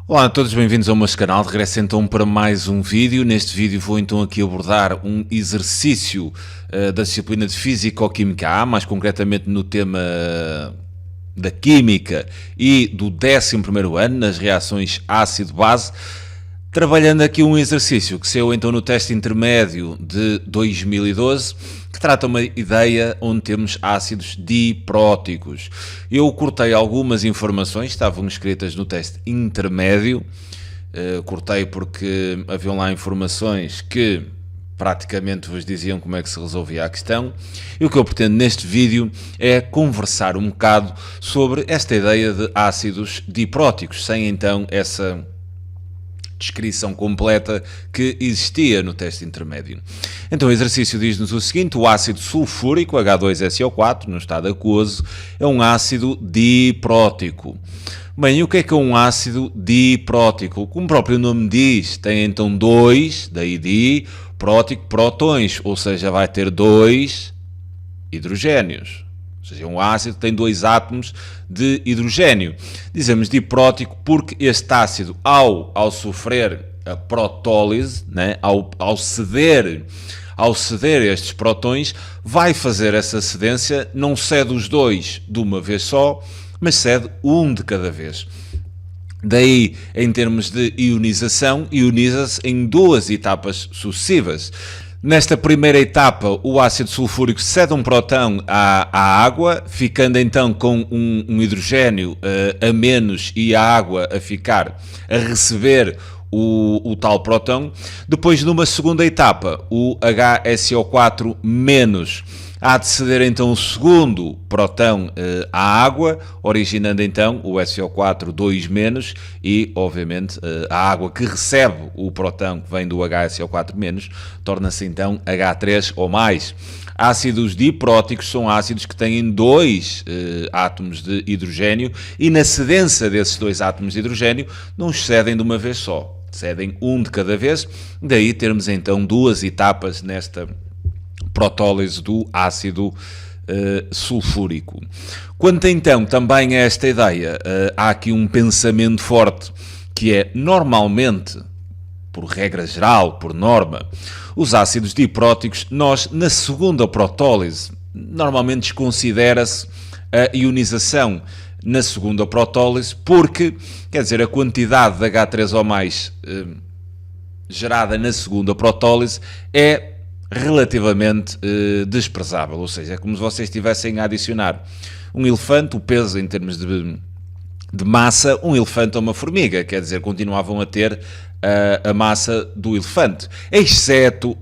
Olá a todos, bem-vindos ao meu canal. Regresso então para mais um vídeo. Neste vídeo vou então aqui abordar um exercício da disciplina de Físico-Química A, mais concretamente no tema da Química e do 11º ano, nas reações ácido-base, trabalhando aqui um exercício que saiu então no teste intermédio de 2012, que trata uma ideia onde temos ácidos dipróticos. Eu cortei algumas informações, estavam escritas no teste intermédio, cortei porque haviam lá informações que praticamente vos diziam como é que se resolvia a questão, e o que eu pretendo neste vídeo é conversar um bocado sobre esta ideia de ácidos dipróticos, sem então essa descrição completa que existia no teste intermédio. Então o exercício diz-nos o seguinte: o ácido sulfúrico, H2SO4, no estado aquoso, é um ácido diprótico. Bem, e o que é um ácido diprótico? Como o próprio nome diz, tem então dois, daí di, prótico, prótons, ou seja, vai ter dois hidrogénios. Ou seja, um ácido tem dois átomos de hidrogênio. Dizemos diprótico porque este ácido, ao sofrer a protólise, né, ao ceder estes prótons, vai fazer essa cedência, não cede os dois de uma vez só, mas cede um de cada vez. Daí, em termos de ionização, ioniza-se em duas etapas sucessivas. Nesta primeira etapa, o ácido sulfúrico cede um próton à água, ficando então com um hidrogênio a menos e a água a receber o tal próton. Depois, numa segunda etapa, o HSO4- há de ceder então o segundo próton à água, originando então o SO4- e, obviamente, a água que recebe o próton que vem do HSO4- torna-se então H3 ou mais. Ácidos dipróticos são ácidos que têm dois átomos de hidrogênio e na cedência desses dois átomos de hidrogênio não cedem de uma vez só, cedem um de cada vez, daí termos então duas etapas nesta protólise do ácido sulfúrico. Quanto então também a esta ideia, há aqui um pensamento forte que é, normalmente, por regra geral, por norma, os ácidos dipróticos, nós na segunda protólise, normalmente desconsidera-se a ionização na segunda protólise, porque, quer dizer, a quantidade de H3O+, gerada na segunda protólise é relativamente desprezável, ou seja, é como se vocês estivessem a adicionar um elefante, o peso em termos de massa, um elefante a uma formiga, quer dizer, continuavam a ter a massa do elefante, exceto,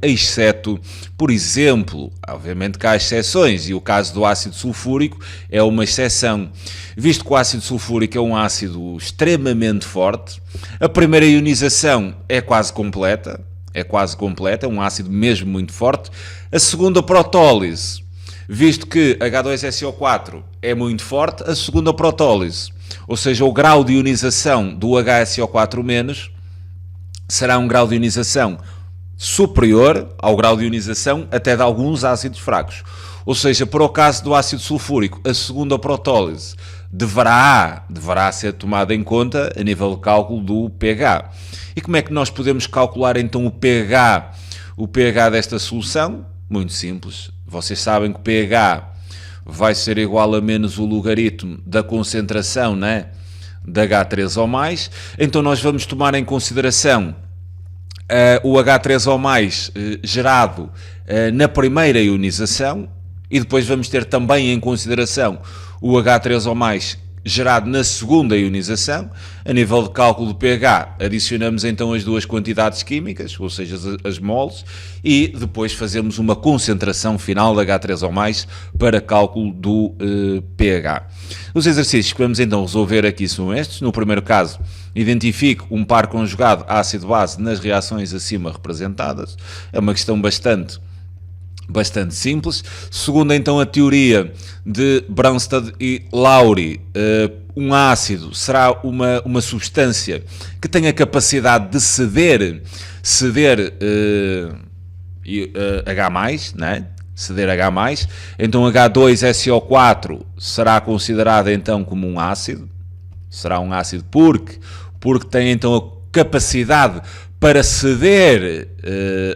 por exemplo, obviamente que há exceções, e o caso do ácido sulfúrico é uma exceção, visto que o ácido sulfúrico é um ácido extremamente forte, a primeira ionização é quase completa, é um ácido mesmo muito forte. A segunda protólise, visto que H2SO4 é muito forte, a segunda protólise, ou seja, o grau de ionização do HSO4- será um grau de ionização superior ao grau de ionização até de alguns ácidos fracos. Ou seja, para o caso do ácido sulfúrico, a segunda protólise deverá ser tomada em conta a nível de cálculo do pH. E como é que nós podemos calcular então o pH desta solução? Muito simples. Vocês sabem que o pH vai ser igual a menos o logaritmo da concentração, né, de H3O+. Então nós vamos tomar em consideração o H3O+, gerado na primeira ionização, e depois vamos ter também em consideração o H3O+, gerado na segunda ionização. A nível de cálculo do pH, adicionamos então as duas quantidades químicas, ou seja, as moles, e depois fazemos uma concentração final de H3O+, para cálculo do pH. Os exercícios que vamos então resolver aqui são estes. No primeiro caso, identifique um par conjugado ácido-base nas reações acima representadas. É uma questão bastante simples. Segundo então a teoria de Bronsted e Lowry, um ácido será uma substância que tem a capacidade de ceder H+, né? Ceder H+, então H2SO4 será considerado então como um ácido, será um ácido porque porque tem então a capacidade para ceder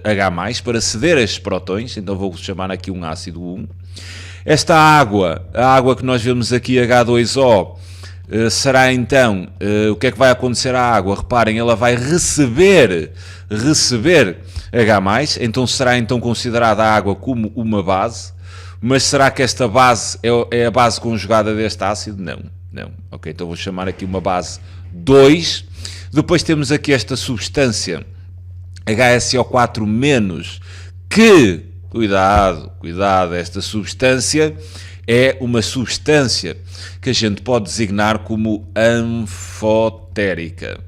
H+, para ceder estes prótons, então vou chamar aqui um ácido 1. Esta água, a água que nós vemos aqui, H2O, será então, o que é que vai acontecer à água? Reparem, ela vai receber H+, então será então considerada a água como uma base, mas será que esta base é a base conjugada deste ácido? Não. Ok, então vou chamar aqui uma base 2. Depois temos aqui esta substância HSO4-, que, cuidado, esta substância é uma substância que a gente pode designar como anfotérica.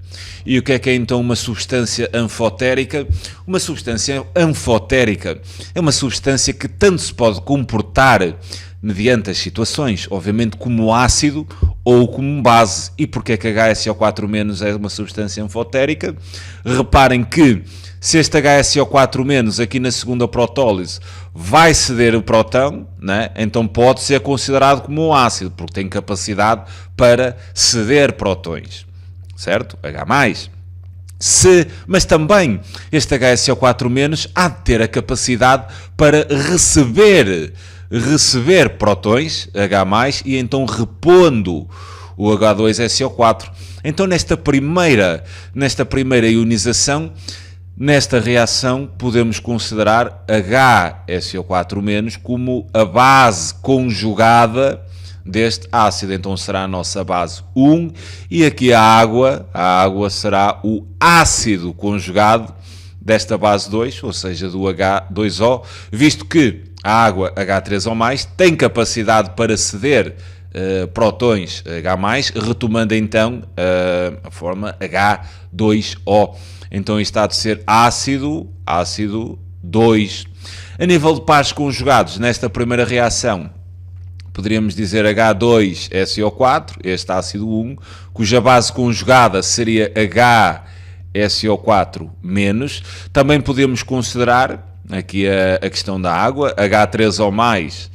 E o que é então uma substância anfotérica? Uma substância anfotérica é uma substância que tanto se pode comportar mediante as situações, obviamente como ácido ou como base. E porquê que HSO4- é uma substância anfotérica? Reparem que se este HSO4- aqui na segunda protólise vai ceder o próton, né? Então pode ser considerado como um ácido, porque tem capacidade para ceder prótons, certo? H+. Mas também este HSO4- há de ter a capacidade para receber prótons, H+, e então repondo o H2SO4. Então nesta primeira ionização, nesta reação, podemos considerar HSO4- como a base conjugada deste ácido. Então será a nossa base 1 e aqui a água será o ácido conjugado desta base 2, ou seja, do H2O, visto que a água H3O+, tem capacidade para ceder prótons H+, retomando então a forma H2O. Então isto há de ser ácido 2. A nível de pares conjugados, nesta primeira reação, poderíamos dizer H2SO4, este ácido 1, cuja base conjugada seria HSO4-. Também podemos considerar aqui a questão da água, H3O+,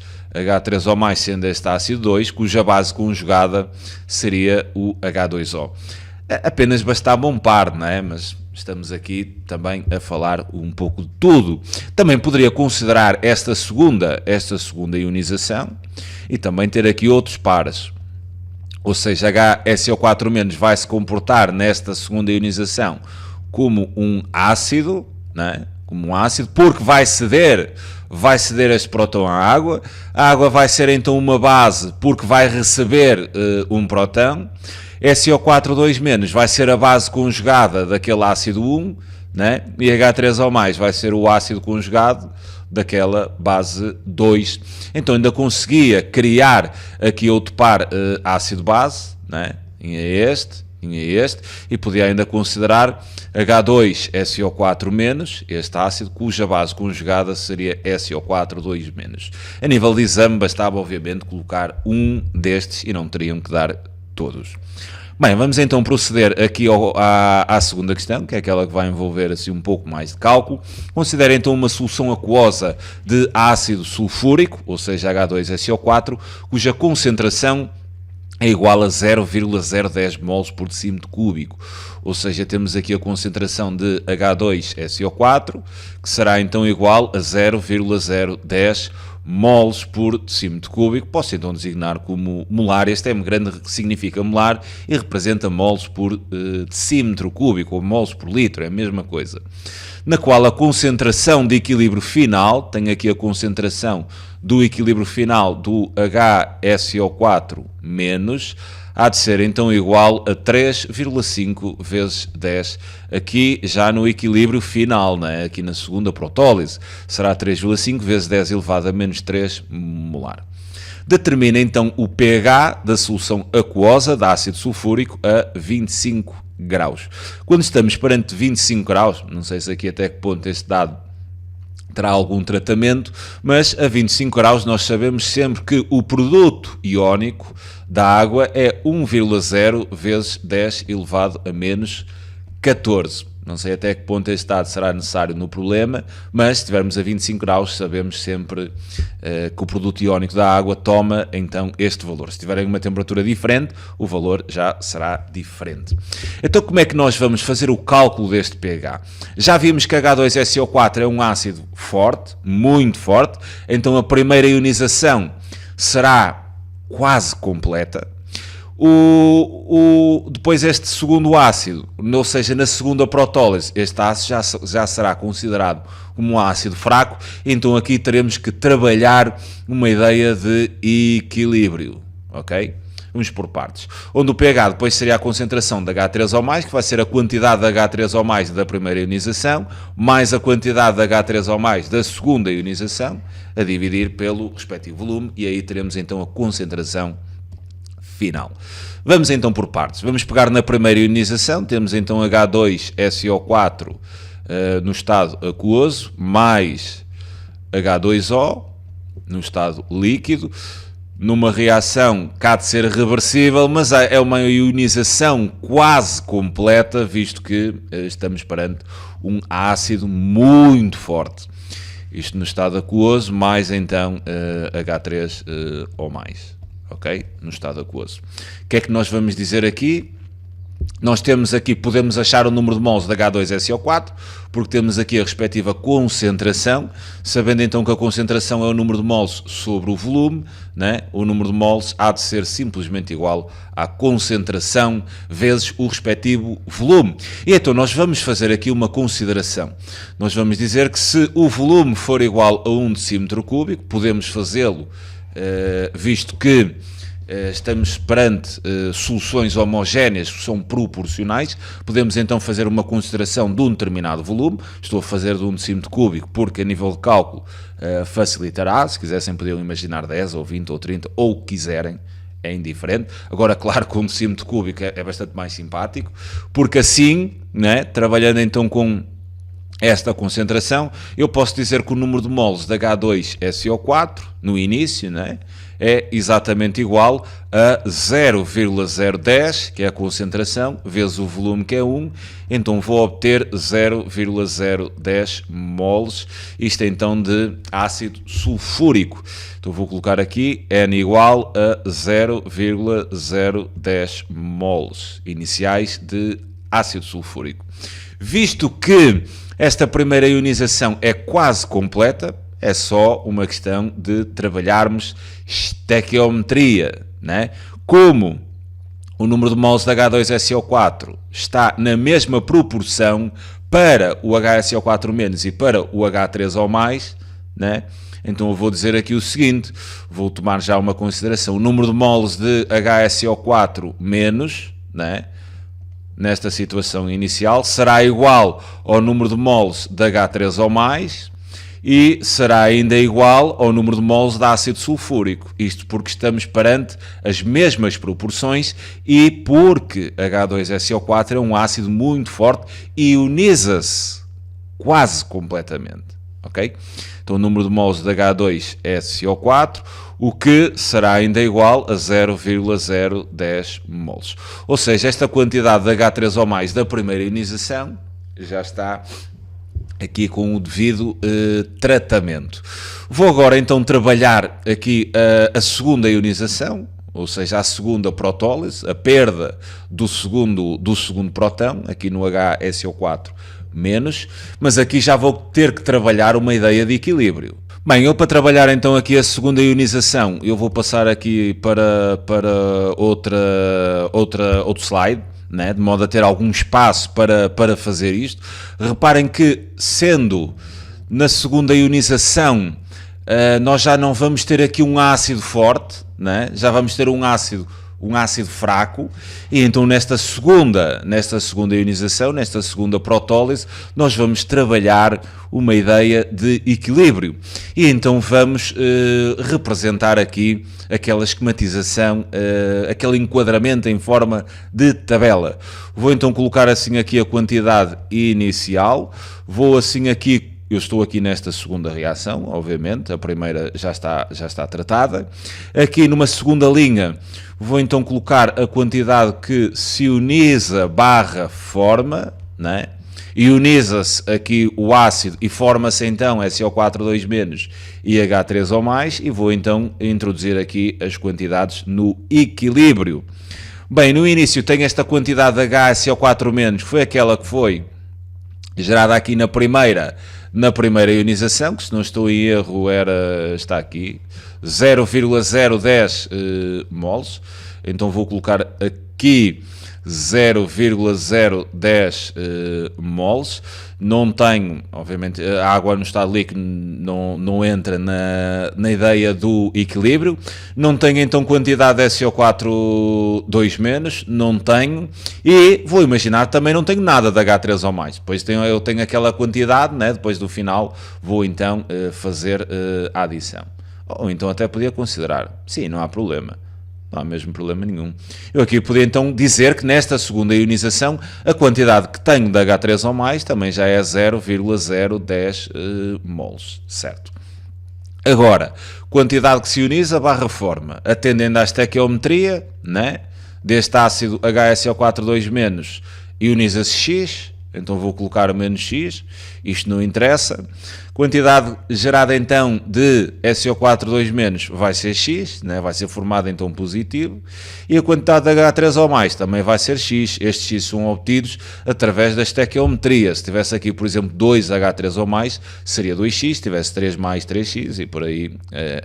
sendo este ácido 2, cuja base conjugada seria o H2O. Apenas bastava um par, não é? Mas estamos aqui também a falar um pouco de tudo. Também poderia considerar esta segunda ionização e também ter aqui outros pares. Ou seja, HSO4- vai se comportar nesta segunda ionização como um ácido, não é? Como um ácido, porque vai ceder este próton à água. A água vai ser então uma base porque vai receber um próton. SO4-2- vai ser a base conjugada daquele ácido 1, né? E H3O+, vai ser o ácido conjugado daquela base 2. Então ainda conseguia criar aqui outro par ácido-base, né? Tinha este, e podia ainda considerar H2SO4-, este ácido, cuja base conjugada seria SO4-2-. A nível de exame, bastava obviamente colocar um destes e não teriam que dar todos. Bem, vamos então proceder aqui à segunda questão, que é aquela que vai envolver assim um pouco mais de cálculo. Considere então uma solução aquosa de ácido sulfúrico, ou seja, H2SO4, cuja concentração é igual a 0,010 mols por decímetro cúbico. Ou seja, temos aqui a concentração de H2SO4, que será então igual a 0,010 mols por decímetro cúbico. Posso então designar como molar. Este M grande significa molar e representa mols por decímetro cúbico, ou mols por litro, é a mesma coisa. Na qual a concentração de equilíbrio final, tem aqui a concentração do equilíbrio final do HSO4-, há de ser então igual a 3,5 vezes 10, aqui já no equilíbrio final, né? Aqui na segunda protólise, será 3,5 vezes 10 elevado a menos 3 molar. Determina então o pH da solução aquosa de ácido sulfúrico a 25 graus. Quando estamos perante 25 graus, não sei se aqui até que ponto este dado terá algum tratamento, mas a 25 graus nós sabemos sempre que o produto iónico da água é 1,0 vezes 10 elevado a menos 14. Não sei até que ponto este dado será necessário no problema, mas se estivermos a 25 graus, sabemos sempre que o produto iónico da água toma então este valor. Se tiverem uma temperatura diferente, o valor já será diferente. Então como é que nós vamos fazer o cálculo deste pH? Já vimos que H2SO4 é um ácido forte, muito forte, então a primeira ionização será quase completa. Depois este segundo ácido, ou seja, na segunda protólise, este ácido já será considerado como um ácido fraco, então aqui teremos que trabalhar uma ideia de equilíbrio, ok? Vamos por partes. Onde o pH depois seria a concentração de H3O+, que vai ser a quantidade de H3O+, da primeira ionização, mais a quantidade de H3O+, da segunda ionização, a dividir pelo respectivo volume, e aí teremos então a concentração final. Vamos então por partes. Vamos pegar na primeira ionização, temos então H2SO4 no estado aquoso, mais H2O no estado líquido, numa reação que há de ser reversível, mas é uma ionização quase completa, visto que estamos perante um ácido muito forte. Isto no estado aquoso, mais então H3O+. Ok? No estado aquoso. O que é que nós vamos dizer aqui? Nós temos aqui, podemos achar o número de mols de H2SO4, porque temos aqui a respectiva concentração, sabendo então que a concentração é o número de mols sobre o volume, né? O número de mols há de ser simplesmente igual à concentração vezes o respectivo volume. E então nós vamos fazer aqui uma consideração. Nós vamos dizer que se o volume for igual a 1 decímetro cúbico, podemos fazê-lo visto que estamos perante soluções homogéneas que são proporcionais, podemos então fazer uma consideração de um determinado volume. Estou a fazer de 1 decímetro cúbico porque a nível de cálculo facilitará. Se quisessem podiam imaginar 10 ou 20 ou 30 ou o que quiserem, é indiferente. Agora, claro que 1 decímetro cúbico é bastante mais simpático, porque assim, né, trabalhando então com esta concentração, eu posso dizer que o número de mols de H2SO4 no início, né, é exatamente igual a 0,010, que é a concentração, vezes o volume, que é 1, então vou obter 0,010 mols, isto é então de ácido sulfúrico. Então vou colocar aqui N igual a 0,010 mols iniciais de ácido sulfúrico. Visto que esta primeira ionização é quase completa, é só uma questão de trabalharmos estequiometria, né? Como o número de mols de H2SO4 está na mesma proporção para o HSO4- e para o H3O+, né? Então eu vou dizer aqui o seguinte, vou tomar já uma consideração. O número de mols de HSO4-, né, nesta situação inicial, será igual ao número de mols de H3O+, e será ainda igual ao número de mols de ácido sulfúrico. Isto porque estamos perante as mesmas proporções e porque H2SO4 é um ácido muito forte e ioniza-se quase completamente. Ok? Então o número de mols de H2SO4, o que será ainda igual a 0,010 mols. Ou seja, esta quantidade de H3O+, da primeira ionização já está aqui com o devido tratamento. Vou agora então trabalhar aqui a segunda ionização, ou seja, a segunda protólise, a perda do segundo próton, aqui no HSO4-, mas aqui já vou ter que trabalhar uma ideia de equilíbrio. Bem, eu para trabalhar então aqui a segunda ionização, eu vou passar aqui para outro slide, né, de modo a ter algum espaço para fazer isto. Reparem que, sendo na segunda ionização, nós já não vamos ter aqui um ácido forte, né, já vamos ter um ácido fraco, e então nesta segunda ionização, nesta segunda protólise, nós vamos trabalhar uma ideia de equilíbrio. E então vamos representar aqui aquela esquematização, aquele enquadramento em forma de tabela. Vou então colocar assim aqui a quantidade inicial, vou assim aqui. Eu estou aqui nesta segunda reação, obviamente, a primeira já está tratada. Aqui numa segunda linha vou então colocar a quantidade que se ioniza / forma, né? ioniza-se aqui o ácido e forma-se então SO4 2- e H3O+, e vou então introduzir aqui as quantidades no equilíbrio. Bem, no início tenho esta quantidade de HSO4-, que foi aquela que foi gerada aqui na primeira ionização, que se não estou em erro está aqui, 0,010 mols. Então vou colocar aqui 0,010 mols. Não tenho, obviamente, a água no estado líquido não entra na ideia do equilíbrio. Não tenho então quantidade de SO4 2-, não tenho. E vou imaginar também não tenho nada de H3O+. Depois eu tenho aquela quantidade, né? Depois do final vou então fazer a adição. Ou então até podia considerar, sim, não há problema. Não há mesmo problema nenhum. Eu aqui podia então dizer que nesta segunda ionização a quantidade que tenho de H3O+, também já é 0,010 mols, certo? Agora, quantidade que se ioniza barra forma, atendendo à estequiometria, né? Deste ácido HSO4 2-, ioniza-se X, então vou colocar o menos X, isto não interessa. Quantidade gerada então de SO4 2- vai ser X, né? Vai ser formada então positivo, e a quantidade de H3O+ também vai ser X. Estes X são obtidos através da estequiometria. Se tivesse aqui, por exemplo, 2 H3O+, seria 2X, se tivesse 3 mais 3X e por aí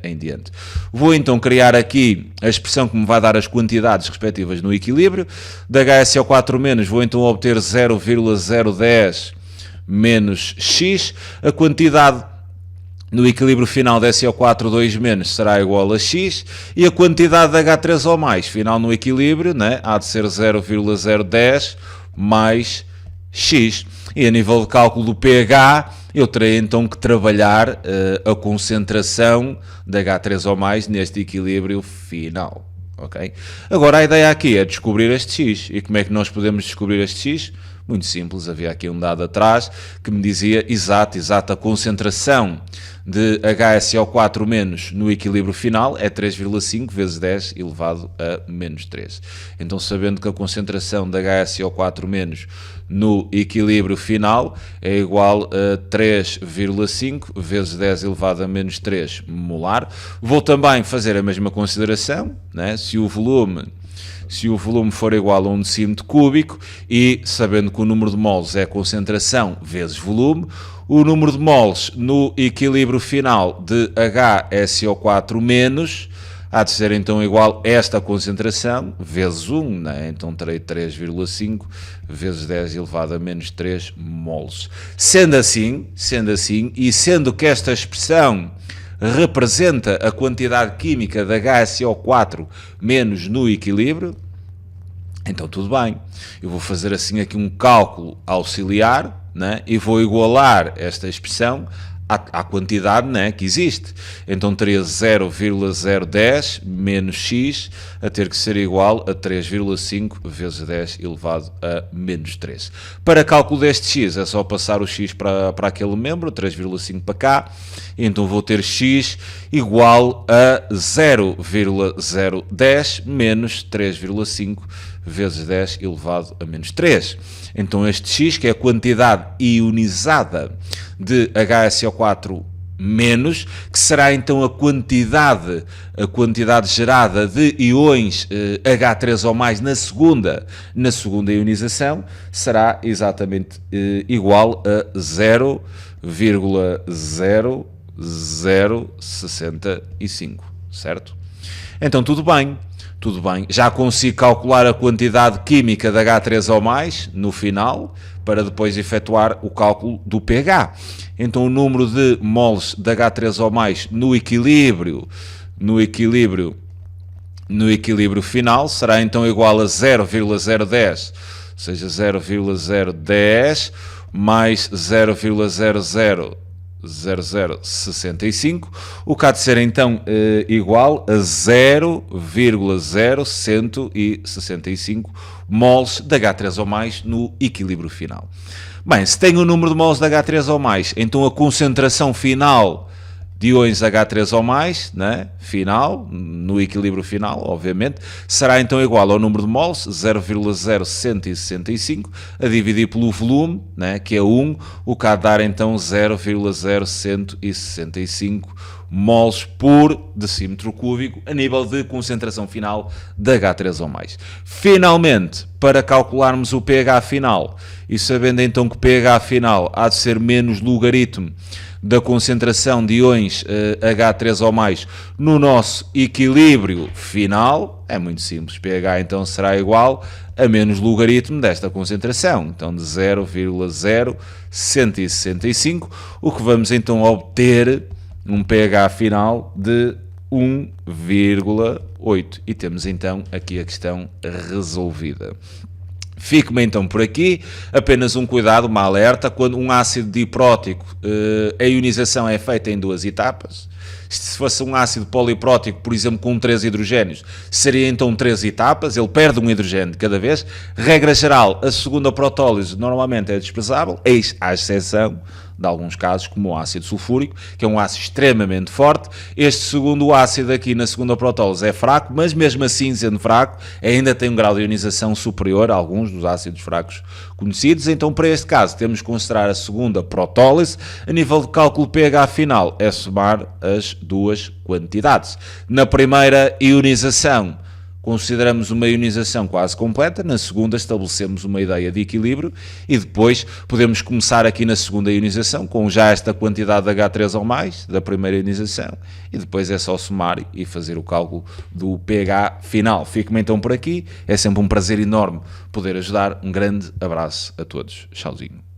em diante. Vou então criar aqui a expressão que me vai dar as quantidades respectivas no equilíbrio. Da HSO4- vou então obter 0,010 menos X, a quantidade no equilíbrio final de SO4 2- será igual a X, e a quantidade de H3O+, final no equilíbrio, né, há de ser 0,010 mais X. E a nível de cálculo do pH, eu terei então que trabalhar a concentração de H3O+ neste equilíbrio final. Okay? Agora a ideia aqui é descobrir este X. E como é que nós podemos descobrir este X? Muito simples, havia aqui um dado atrás que me dizia exata a concentração de HSO4- no equilíbrio final é 3,5 vezes 10 elevado a menos 3. Então, sabendo que a concentração de HSO4- no equilíbrio final é igual a 3,5 vezes 10 elevado a menos 3 molar, vou também fazer a mesma consideração, né? Se o volume for igual a 1 decímetro cúbico, e sabendo que o número de mols é a concentração vezes volume, o número de mols no equilíbrio final de HSO4- há de ser então igual a esta concentração vezes 1, né? Então terei 3,5 vezes 10 elevado a menos 3 mols. Sendo assim, e sendo que esta expressão representa a quantidade química de HSO4- no equilíbrio, então tudo bem. Eu vou fazer assim aqui um cálculo auxiliar, né? E vou igualar esta expressão à quantidade, né, que existe. Então teria 0,010 menos X a ter que ser igual a 3,5 vezes 10 elevado a menos 3. Para cálculo deste X é só passar o X para aquele membro, 3,5 para cá, e então vou ter X igual a 0,010 menos 3,5 vezes 10 elevado a menos 3. Então este X, que é a quantidade ionizada de HSO4-, que será então a quantidade gerada de íons H3O+ na segunda ionização, será exatamente igual a 0,0065, certo? Então tudo bem, já consigo calcular a quantidade química de H3O+ no final, para depois efetuar o cálculo do pH. Então o número de mols de H3O+ no equilíbrio final será então igual a 0,010, ou seja, 0,010 mais 0,0065, o que há de ser então igual a 0,0165 mols de H3O+ no equilíbrio final. Bem, se tenho o número de mols de H3O+, então a concentração final de iões H3 ou mais, né, final, no equilíbrio final, obviamente, será então igual ao número de mols, 0,0165, a dividir pelo volume, né, que é 1, o que há de dar então 0,0165 mols por decímetro cúbico a nível de concentração final de H3 ou mais. Finalmente, para calcularmos o pH final, e sabendo então que o pH final há de ser menos logaritmo da concentração de íons H3 ou mais no nosso equilíbrio final, é muito simples, pH então será igual a menos logaritmo desta concentração, então de 0,0165, o que vamos então obter um pH final de 1,8. E temos então aqui a questão resolvida. Fico-me então por aqui, apenas um cuidado, uma alerta, quando um ácido diprótico, a ionização é feita em 2 etapas. Se fosse um ácido poliprótico, por exemplo, com 3 hidrogénios, seria então 3 etapas, ele perde um hidrogênio de cada vez. Regra geral, a segunda protólise normalmente é desprezável, eis à exceção de alguns casos, como o ácido sulfúrico, que é um ácido extremamente forte. Este segundo ácido aqui na segunda protólise é fraco, mas mesmo assim, sendo fraco, ainda tem um grau de ionização superior a alguns dos ácidos fracos conhecidos. Então, para este caso, temos que considerar a segunda protólise. A nível de cálculo pH final, é somar as duas quantidades. Na primeira ionização, consideramos uma ionização quase completa, na segunda estabelecemos uma ideia de equilíbrio e depois podemos começar aqui na segunda ionização com já esta quantidade de H3 ou mais da primeira ionização e depois é só somar e fazer o cálculo do pH final. Fico-me então por aqui, é sempre um prazer enorme poder ajudar, um grande abraço a todos, tchauzinho.